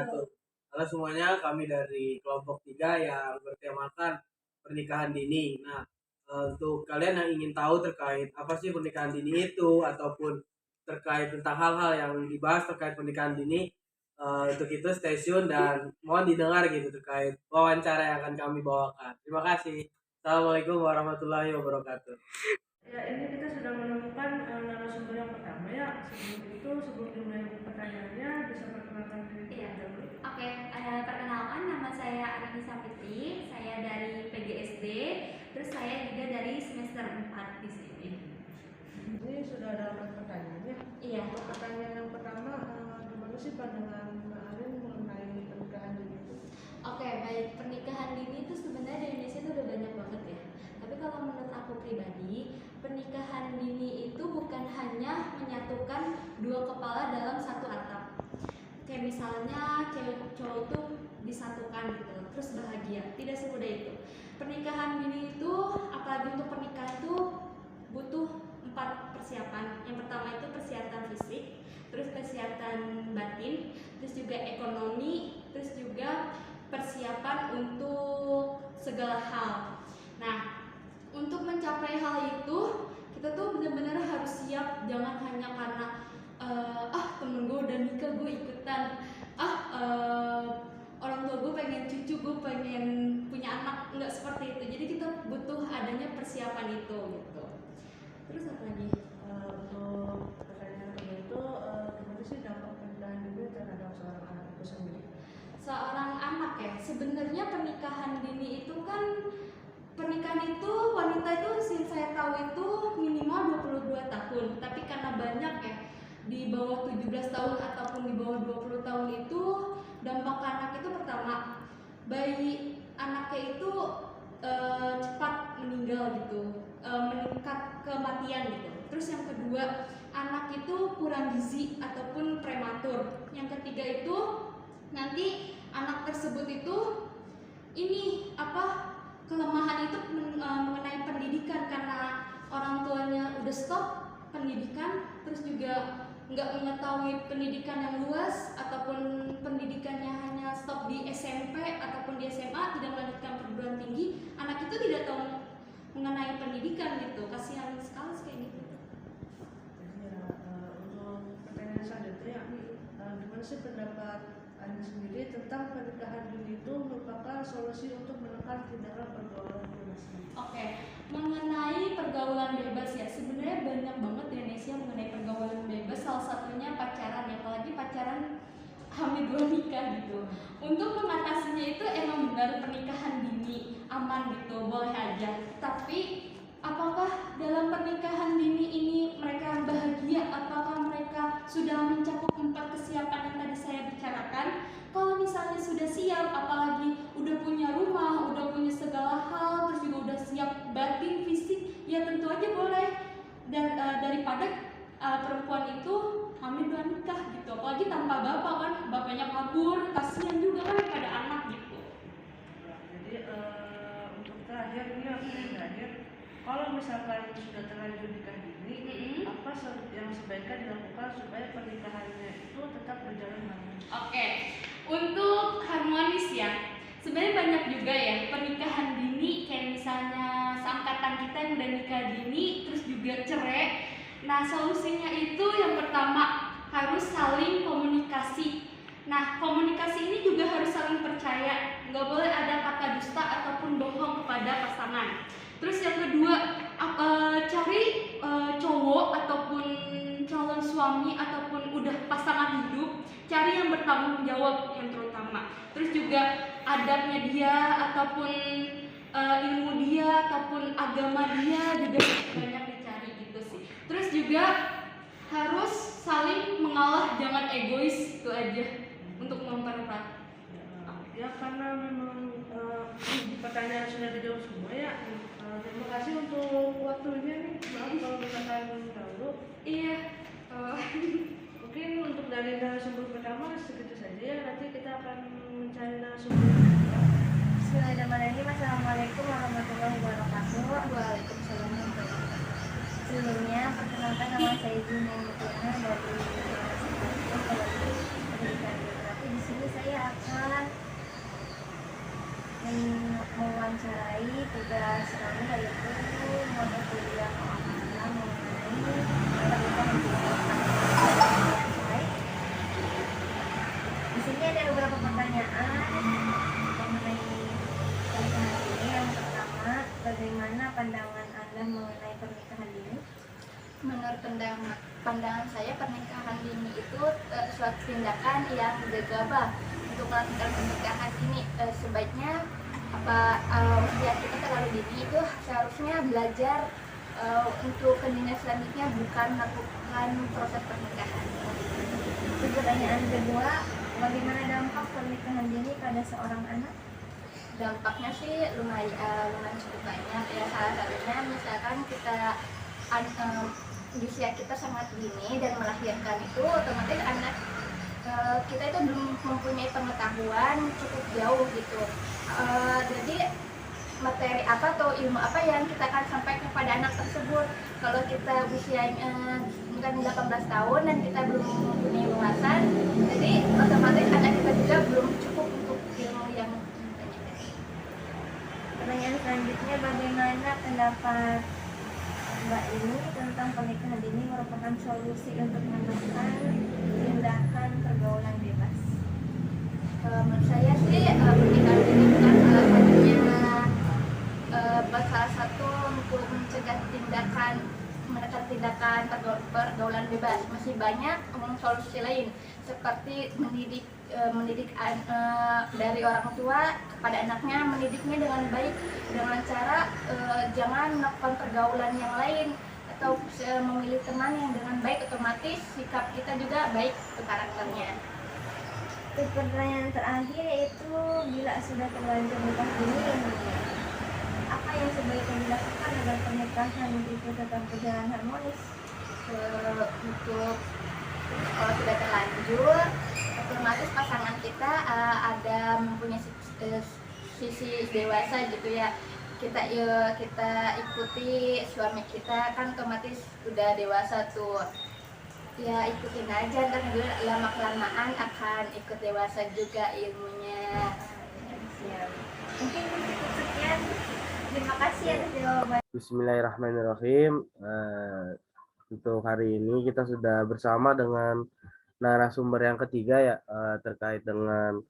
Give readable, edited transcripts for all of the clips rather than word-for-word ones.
wabarakatuh. Halo semuanya, kami dari kelompok 3 yang bertemakan pernikahan dini. Nah, untuk kalian yang ingin tahu terkait apa sih pernikahan dini itu ataupun terkait tentang hal-hal yang dibahas terkait pernikahan dini, untuk itu stay tune dan mohon didengar gitu terkait wawancara yang akan kami bawakan. Terima kasih. Assalamualaikum warahmatullahi wabarakatuh. Ya, ini kita sudah menemukan narasumber yang pertama ya. Sebelum dimulai pertanyaannya, bisa perkenalkan diri terlebih dahulu. Oke, perkenalkan nama saya Arinisa Fitri, saya dari PGSD, terus saya juga dari semester 4 di sini. Ini sudah ada 4 pertanyaan ya? Iya. Pertanyaan yang pertama, gimana sih pandangan Mbak Arin mengenai pernikahan dini itu? Oke, baik. Pernikahan dini itu sebenarnya di Indonesia itu udah banyak banget ya. Tapi kalau menurut aku pribadi, pernikahan dini itu bukan hanya menyatukan dua kepala dalam satu atap. Kayak misalnya cewek cowok tuh disatukan gitu, terus bahagia. Tidak semudah itu. Pernikahan dini itu, apalagi untuk pernikahan itu butuh 4 persiapan. Yang pertama itu persiapan fisik, terus persiapan batin, terus juga ekonomi, terus juga persiapan untuk segala hal. Nah, untuk mencapai hal itu kita tuh benar-benar harus siap, jangan hanya karena temen gue udah nikah gue ikutan, orang tua gue pengen cucu, gue pengen punya anak, nggak seperti itu. Jadi kita butuh adanya persiapan itu gitu. Terus apa lagi? Untuk pertanyaan kedua itu, gimana sih dampak pernikahan dini terhadap seorang anak itu sendiri? Seorang anak ya, sebenarnya pernikahan dini itu kan, pernikahan itu wanita itu saya tahu itu minimal 22 tahun, tapi karena banyak ya di bawah 17 tahun ataupun di bawah 20 tahun itu, dampak ke anak itu pertama, bayi anaknya itu cepat meninggal gitu, meningkat kematian gitu. Terus yang kedua, anak itu kurang gizi ataupun prematur. Yang ketiga itu nanti anak tersebut itu kelemahan itu mengenai pendidikan, karena orang tuanya udah stop pendidikan, terus juga nggak mengetahui pendidikan yang luas ataupun pendidikannya hanya stop di SMP ataupun di SMA, tidak melanjutkan perguruan tinggi. Anak itu tidak tahu mengenai pendidikan gitu, kasihan sekali kayak gitu. Jadi ya, untuk pertanyaan selanjutnya, gimana sih pendapat Anda sendiri tentang pernikahan dini itu merupakan solusi untuk menekan tindakan pergaulan bebas? Oke, mengenai pergaulan bebas ya, sebenarnya banyak banget di Indonesia mengenai pergaulan bebas. Salah satunya pacaran ya, apalagi pacaran hamil 2 nikah gitu. Untuk mengatasinya itu emang benar pernikahan dini aman gitu, boleh aja. Tapi apakah dalam pernikahan dini ini mereka bahagia? Apakah mereka sudah mencakup 4 kesiapan yang tadi saya bicarakan? Kalau misalnya sudah siap, apalagi udah punya rumah, udah punya segala hal, terus juga udah siap batin, fisik, ya tentu aja boleh. Dan daripada perempuan itu hamil 2 nikah gitu, apalagi tanpa bapak kan, bapaknya kabur, kasihan juga kan pada anak gitu. Jadi untuk terakhir ini aku yang terakhir, kalau misalkan sudah terlanjur nikah dini, apa yang sebaiknya dilakukan supaya pernikahannya itu tetap berjalan harmonis? Oke, untuk harmonis ya, sebenarnya banyak juga ya pernikahan dini, kayak misalnya seangkatan kita yang udah nikah dini terus juga cerai. Nah, solusinya itu yang pertama harus saling komunikasi. Nah, komunikasi ini juga harus saling percaya, nggak boleh ada kata dusta ataupun bohong kepada pasangan. Terus yang kedua, cari cowok ataupun calon suami ataupun udah pasangan hidup, cari yang bertanggung jawab yang terutama. Terus juga adabnya dia ataupun ilmu dia ataupun agama dia juga banyak dicari gitu sih. Terus juga harus saling mengalah, jangan egois, itu aja untuk mempererat. Ya karena memang pertanyaan sudah dijawab semua ya. Terima kasih untuk waktunya nih. Maaf kalau misalkan ganggu. Iya. Mungkin untuk dari narasumber pertama segitu saja ya. Nanti kita akan mencari narasumber kedua. Bismillahirrahmanirrahim. Assalamualaikum warahmatullahi wabarakatuh. Waalaikumsalam warahmatullahi wabarakatuh. Sebelumnya perkenalkan nama saya Juna Mutiana dari Pendidikan Geografi. Di sini saya ada beberapa pertanyaan mengenai pernikahan dini. Yang pertama, bagaimana pandangan Anda mengenai pernikahan dini? Menurut pandangan saya, pernikahan dini itu suatu tindakan yang gegabah untuk melakukan pernikahan dini. Sebaiknya usia kita terlalu dini itu seharusnya belajar untuk jenjang selanjutnya, bukan melakukan proses pernikahan. Pertanyaan kedua, bagaimana dampak pernikahan dini pada seorang anak? Dampaknya sih lumayan cukup banyak ya. Salah satunya misalkan kita di usia kita sangat dini dan melahirkan itu, otomatis anak kita itu belum mempunyai pengetahuan cukup jauh gitu. Jadi materi apa atau ilmu apa yang kita akan sampaikan kepada anak tersebut. Kalau kita usianya bukan 18 tahun dan kita belum mempunyai wawasan, jadi otomatis anak kita juga belum cukup untuk ilmu yang ditanyakan. Pertanyaan selanjutnya, bagaimana pendapat Mbak ini tentang pernikahan dini merupakan solusi untuk menekan tindakan pergaulan bebas? Menurut saya sih pernikahan dini bukan salah satu untuk mencegah menekan tindakan pergaulan bebas. Masih banyak solusi lain seperti mendidik dari orang tua kepada anaknya, mendidiknya dengan baik dengan cara jangan melakukan pergaulan yang lain atau memilih teman yang dengan baik, otomatis sikap kita juga baik ke karakternya. Pertanyaan terakhir yaitu, bila sudah terlanjur nikah dini, apa yang sebaiknya dilakukan agar pernikahan itu tetap berjalan harmonis? Untuk kalau sudah terlanjur, otomatis pasangan kita ada mempunyai sisi dewasa gitu ya. Kita ikuti suami kita, kan otomatis udah dewasa tuh. Ya ikutin aja, ntar juga lama kelamaan akan ikut dewasa juga ilmunya. Siap. Mungkin cukup sekian. Terima kasih atas jawaban. Bismillahirrahmanirrahim. Untuk hari ini kita sudah bersama dengan narasumber yang ketiga ya, terkait dengan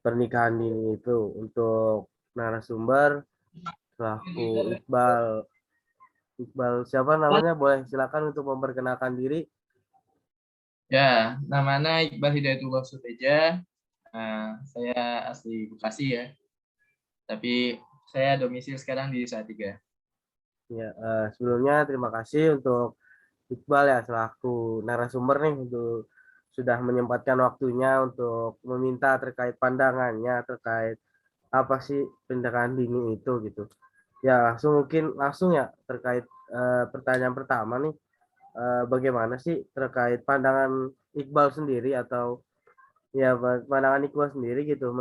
pernikahan dini itu. Untuk narasumber selaku Iqbal siapa namanya? Boleh silakan untuk memperkenalkan diri. Ya, namanya Iqbal Hidayatullah Suteja. Saya asli Bekasi ya. Tapi saya domisili sekarang di Salatiga. Ya, sebelumnya terima kasih untuk Iqbal ya selaku narasumber nih untuk sudah menyempatkan waktunya untuk meminta terkait pandangannya terkait apa sih pernikahan dini itu gitu. Ya, langsung ya terkait pertanyaan pertama nih. Bagaimana sih terkait pandangan Iqbal sendiri atau ya pandangan Iqbal sendiri gitu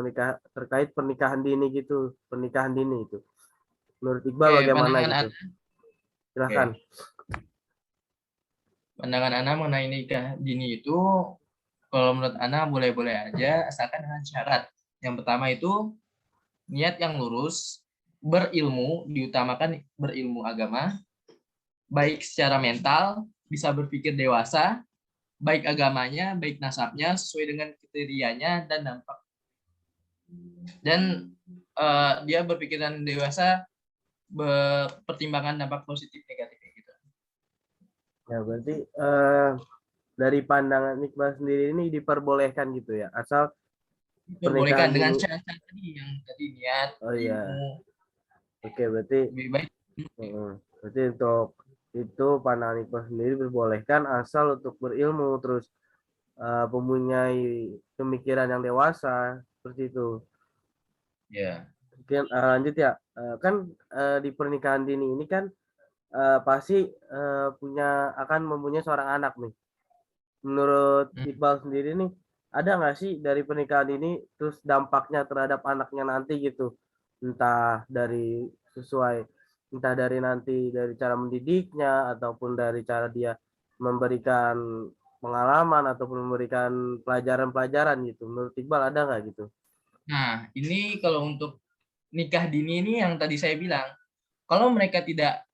terkait pernikahan dini gitu, pernikahan dini itu menurut Iqbal bagaimana gitu? Silahkan. Pandangan Ana mengenai nikah dini itu, kalau menurut Ana boleh-boleh aja asalkan dengan syarat. Yang pertama itu niat yang lurus, berilmu, diutamakan berilmu agama, baik secara mental, bisa berpikir dewasa, baik agamanya, baik nasabnya, sesuai dengan kriterianya dan dampak. Dan dia berpikiran dewasa, pertimbangan dampak positif negatif gitu. Ya berarti dari pandangan Iqbal sendiri ini diperbolehkan gitu ya, asal diperbolehkan dengan cara-cara tadi yang tadi niat. Oh iya. Oke, berarti lebih baik. Berarti untuk itu pandangan Iqbal sendiri diperbolehkan asal untuk berilmu terus mempunyai pemikiran yang dewasa seperti itu. Ya. Mungkin lanjut ya. Kan di pernikahan dini ini kan pasti akan mempunyai seorang anak nih. Menurut Iqbal sendiri nih, ada nggak sih dari pernikahan ini terus dampaknya terhadap anaknya nanti gitu? Entah dari cara mendidiknya ataupun dari cara dia memberikan pengalaman ataupun memberikan pelajaran-pelajaran gitu. Menurut Iqbal ada nggak gitu? Nah, ini kalau untuk nikah dini ini yang tadi saya bilang, kalau mereka tidak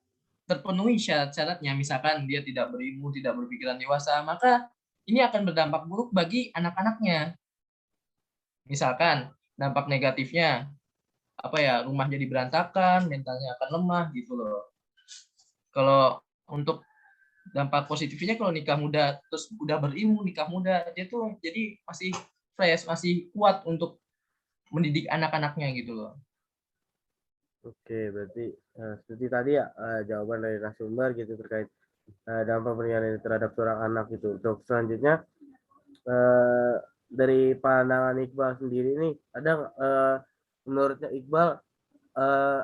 terpenuhi syarat-syaratnya, misalkan dia tidak berilmu, tidak berpikiran dewasa, maka ini akan berdampak buruk bagi anak-anaknya. Misalkan dampak negatifnya apa ya, rumah jadi berantakan, mentalnya akan lemah gitu loh. Kalau untuk dampak positifnya, kalau nikah muda terus udah berilmu, nikah muda dia tuh jadi masih fresh, masih kuat untuk mendidik anak-anaknya gitu loh. Oke, berarti seperti tadi ya jawaban dari narasumber gitu terkait dampak pernikahan ini terhadap seorang anak gitu. Untuk selanjutnya dari pandangan Iqbal sendiri nih, ada menurutnya Iqbal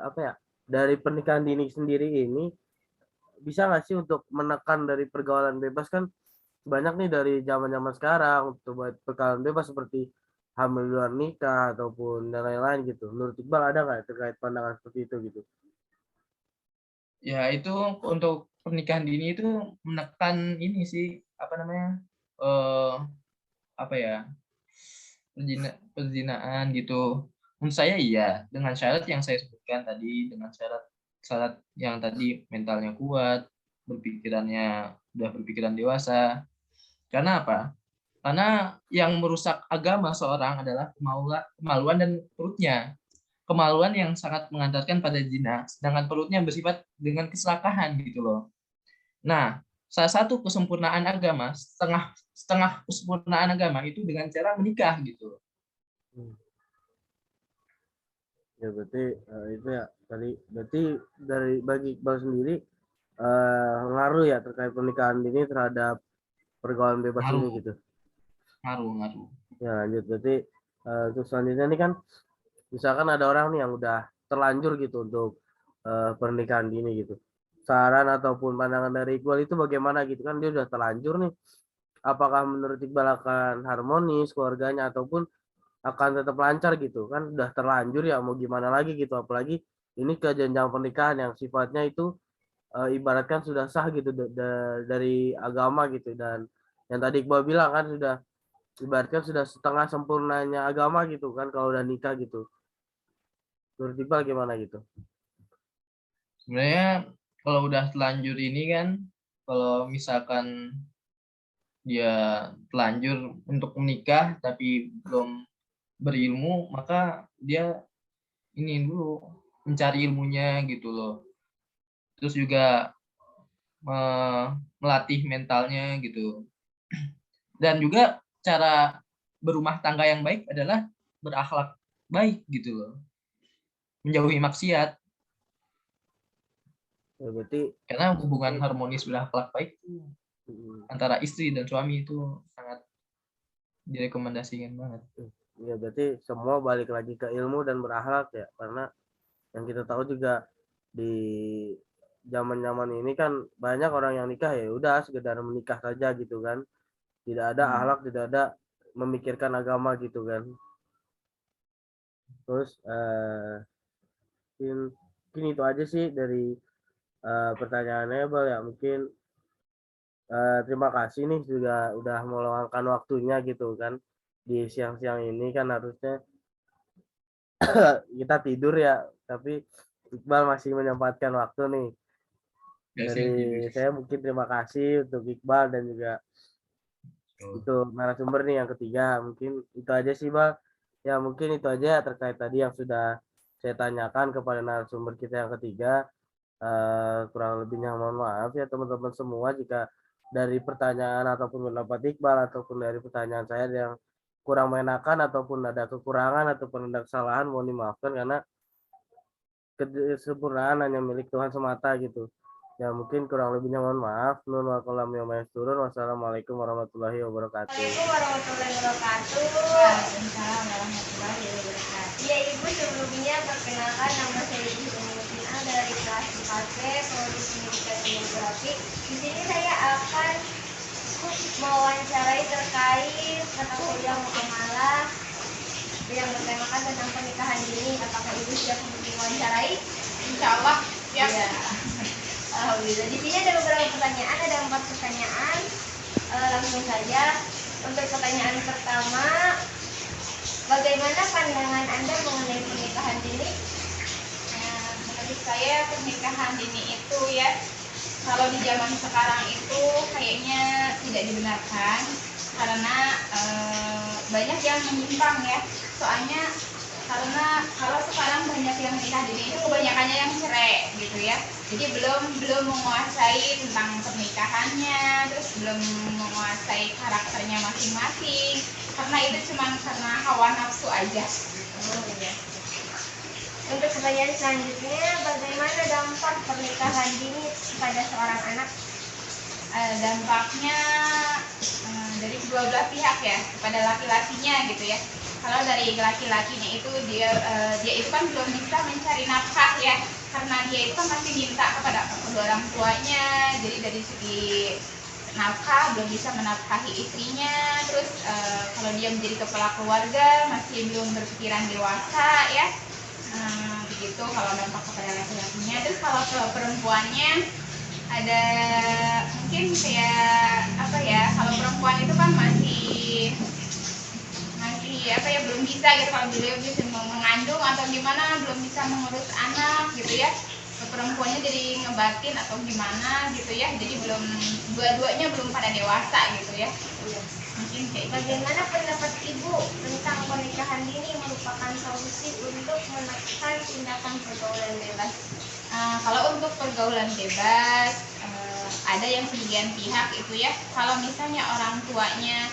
apa ya, dari pernikahan dini sendiri ini bisa nggak sih untuk menekan dari pergaulan bebas? Kan banyak nih dari zaman-zaman sekarang untuk pergaulan bebas seperti hamil di luar nikah ataupun dan lain-lain gitu. Menurut Iqbal ada nggak terkait pandangan seperti itu gitu? Ya itu untuk pernikahan dini itu menekan ini sih, apa namanya, apa ya, perzinaan gitu. Menurut saya iya, dengan syarat yang saya sebutkan tadi, dengan syarat yang tadi mentalnya kuat, udah berpikiran dewasa. Karena apa? Karena yang merusak agama seorang adalah kemaluan dan perutnya. Kemaluan yang sangat mengantarkan pada zina, sedangkan perutnya bersifat dengan keserakahan gitu loh. Nah, salah satu kesempurnaan agama, setengah kesempurnaan agama itu dengan cara menikah gitu. Ya berarti itu ya tadi, berarti bagi Iqbal sendiri ngaruh ya terkait pernikahan dini terhadap pergaulan bebas ini gitu. Ngaruh. Ya lanjut, berarti terus selanjutnya ini kan misalkan ada orang nih yang udah terlanjur gitu untuk pernikahan dini gitu. Saran ataupun pandangan dari Iqbal itu bagaimana gitu kan, dia udah terlanjur nih. Apakah menurut Iqbal akan harmonis keluarganya ataupun akan tetap lancar gitu kan, udah terlanjur ya mau gimana lagi gitu, apalagi ini ke jenjang pernikahan yang sifatnya itu ibaratkan sudah sah gitu dari agama gitu, dan yang tadi Iqbal bilang kan sudah ibaratkan sudah setengah sempurnanya agama gitu kan kalau udah nikah gitu. Menurut Iqbal gimana gitu? Sebenarnya kalau udah telanjur ini kan, kalau misalkan dia telanjur untuk menikah tapi belum berilmu, maka dia ini dulu mencari ilmunya gitu loh. Terus juga melatih mentalnya gitu. Dan juga cara berumah tangga yang baik adalah berakhlak baik gitu loh. Menjauhi maksiat. Ya, berarti Karena hubungan harmonis berakhlak baik itu antara istri dan suami itu sangat direkomendasikan banget. Ya berarti semua balik lagi ke ilmu dan berakhlak ya, karena yang kita tahu juga di zaman-zaman ini kan banyak orang yang nikah ya udah sekedar menikah saja gitu kan, tidak ada akhlak, tidak ada memikirkan agama gitu kan. Terus mungkin itu aja sih dari pertanyaannya Bal ya. Mungkin terima kasih nih juga udah meluangkan waktunya gitu kan di siang-siang ini, kan harusnya kita tidur ya, tapi Iqbal masih menyempatkan waktu nih. Dari saya mungkin terima kasih untuk Iqbal dan juga untuk narasumber nih yang ketiga. Mungkin itu aja sih Bal. Ya mungkin itu aja terkait tadi yang sudah saya tanyakan kepada narasumber kita yang ketiga. Kurang lebihnya mohon maaf ya teman-teman semua jika dari pertanyaan ataupun pendapat Iqbal ataupun dari pertanyaan saya yang kurang mengenakan ataupun ada kekurangan ataupun ada kesalahan, mohon dimaafkan karena kesempurnaan hanya milik Tuhan semata gitu. Ya mungkin kurang lebihnya mohon maaf. Wassalamualaikum warahmatullahi wabarakatuh. Assalamualaikum warahmatullahi wabarakatuh. Waalaikumsalam warahmatullahi wabarakatuh. Ya Ibu, sebelumnya perkenalkan nama saya Ibu Mutina dari kelas 4B Prodi Pendidikan Demografi. Di sini saya akan mewawancarai terkait mata kuliah muamalah yang bertemakan tentang pernikahan dini. Apakah Ibu siap untuk diwawancarai? Insya Allah ya. Alhamdulillah. Di sini ada beberapa pertanyaan, ada 4 pertanyaan. Langsung saja. Untuk pertanyaan pertama, bagaimana pandangan Anda mengenai pernikahan dini? Menurut saya pernikahan dini itu ya, kalau di zaman sekarang itu kayaknya tidak dibenarkan karena banyak yang menyimpang ya. soalnya karena kalau sekarang banyak yang nikah dini itu kebanyakannya yang cerai gitu ya, jadi belum menguasai tentang pernikahannya, terus belum menguasai karakternya masing-masing, karena itu cuma karena hawa nafsu aja. Untuk pertanyaan selanjutnya, bagaimana dampak pernikahan dini pada seorang anak? Dampaknya dari kedua belah pihak ya, kepada laki-lakinya gitu ya. Kalau dari laki-lakinya itu dia itu kan belum bisa mencari nafkah ya, karena dia itu kan masih minta kepada kedua orang tuanya, jadi dari segi nafkah belum bisa menafkahi istrinya. Terus kalau dia menjadi kepala keluarga masih belum berpikiran dewasa ya. Begitu kalau dampak kepada laki-lakinya. Terus kalau ke perempuannya ada mungkin kayak apa ya, kalau perempuan itu kan masih apa ya, belum bisa gitu, kalau beliau bisa mengandung atau gimana, belum bisa mengurus anak gitu ya, perempuannya jadi ngebatin atau gimana gitu ya, jadi belum, dua-duanya belum pada dewasa gitu ya. Mungkin kayak gitu. Bagaimana pendapat Ibu tentang pernikahan dini merupakan solusi untuk menekan tindakan pergaulan bebas? Kalau untuk pergaulan bebas, ada yang sebagian pihak itu ya, kalau misalnya orang tuanya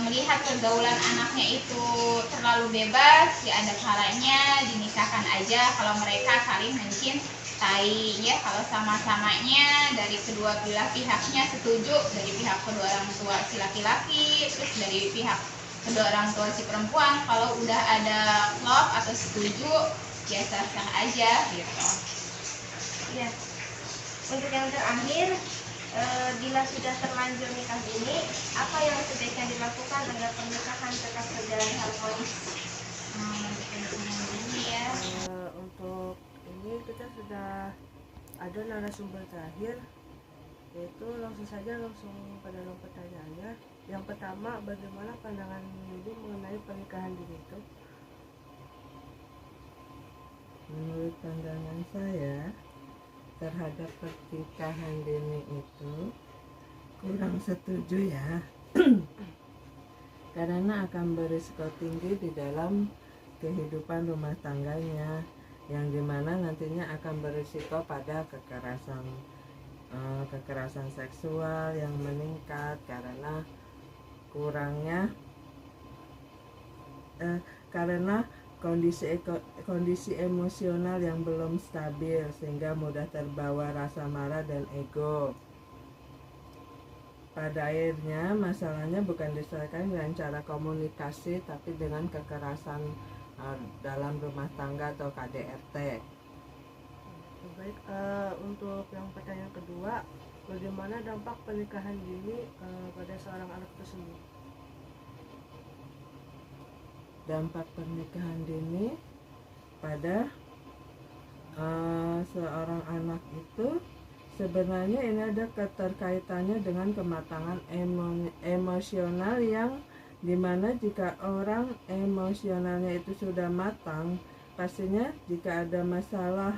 melihat pergaulan anaknya itu terlalu bebas, ya ada kalanya dinikahkan aja kalau mereka saling mencintai ya, kalau sama-samanya dari kedua belah pihaknya setuju, dari pihak kedua orang tua si laki-laki, terus dari pihak kedua orang tua si perempuan, kalau udah ada klop atau setuju ya sah-sah aja gitu. Ya. Untuk yang terakhir, bila sudah terlanjur nikah dini, apa yang sebaiknya dilakukan agar pernikahan tetap berjalan harmonis? Untuk ini kita sudah ada narasumber terakhir, yaitu langsung pada pertanyaannya. Yang pertama, bagaimana pandangan Ibu mengenai pernikahan dini itu? Menurut pandangan saya terhadap pernikahan dini itu kurang setuju ya. Karena akan berisiko tinggi di dalam kehidupan rumah tangganya, yang dimana nantinya akan berisiko pada kekerasan seksual yang meningkat karena kurangnya karena kondisi emosional yang belum stabil, sehingga mudah terbawa rasa marah dan ego. Pada akhirnya masalahnya bukan diselesaikan dengan cara komunikasi, tapi dengan kekerasan dalam rumah tangga atau KDRT. Baik, untuk yang pertanyaan kedua, bagaimana dampak pernikahan dini pada seorang anak tersebut? Dampak pernikahan dini pada seorang anak itu sebenarnya ini ada keterkaitannya dengan kematangan emosional, yang dimana jika orang emosionalnya itu sudah matang, pastinya jika ada masalah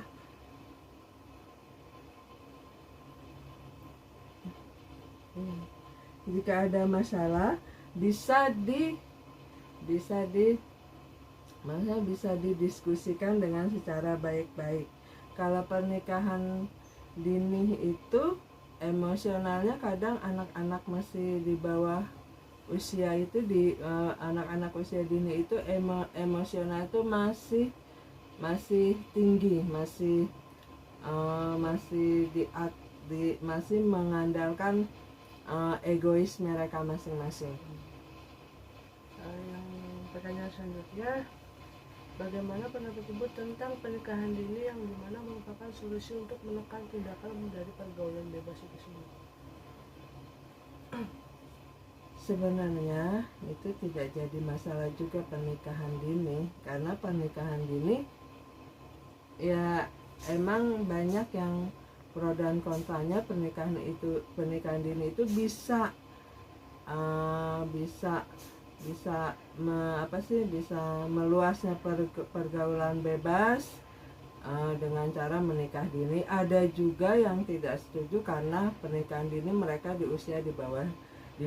bisa didiskusikan dengan secara baik-baik. Kalau pernikahan dini itu emosionalnya kadang anak-anak masih di bawah usia itu, anak-anak usia dini itu emosional itu masih tinggi, masih mengandalkan egois mereka masing-masing. Yang pertanyaan selanjutnya, bagaimana pendapat Ibu tentang pernikahan dini yang dimana merupakan solusi untuk menekan tindakan dari pergaulan bebas itu sendiri? Sebenarnya itu tidak jadi masalah juga pernikahan dini, karena pernikahan dini ya emang banyak yang pro dan kontranya. Pernikahan dini itu bisa meluasnya pergaulan bebas dengan cara menikah dini. Ada juga yang tidak setuju karena pernikahan dini mereka di usia di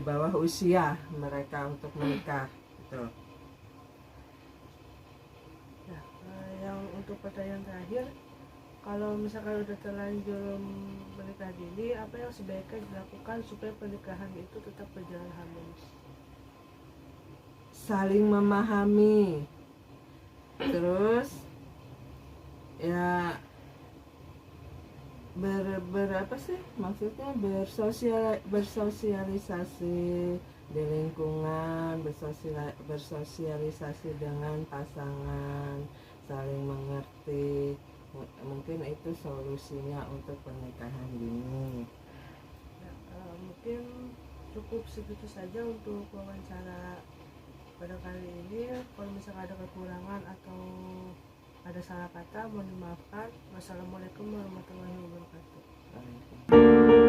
bawah usia mereka untuk menikah gitu. untuk pertanyaan terakhir, kalau misalkan udah terlanjur menikah dini, apa yang sebaiknya dilakukan supaya pernikahan itu tetap berjalan harmonis? Saling memahami, terus ya berapa sih maksudnya bersosialisasi di lingkungan, bersosialisasi dengan pasangan, saling mengerti. Mungkin itu solusinya untuk pernikahan dini. Mungkin cukup segitu saja untuk wawancara pada kali ini. Kalau misalnya ada kekurangan atau ada salah kata, mohon dimaafkan. Wassalamualaikum warahmatullahi wabarakatuh.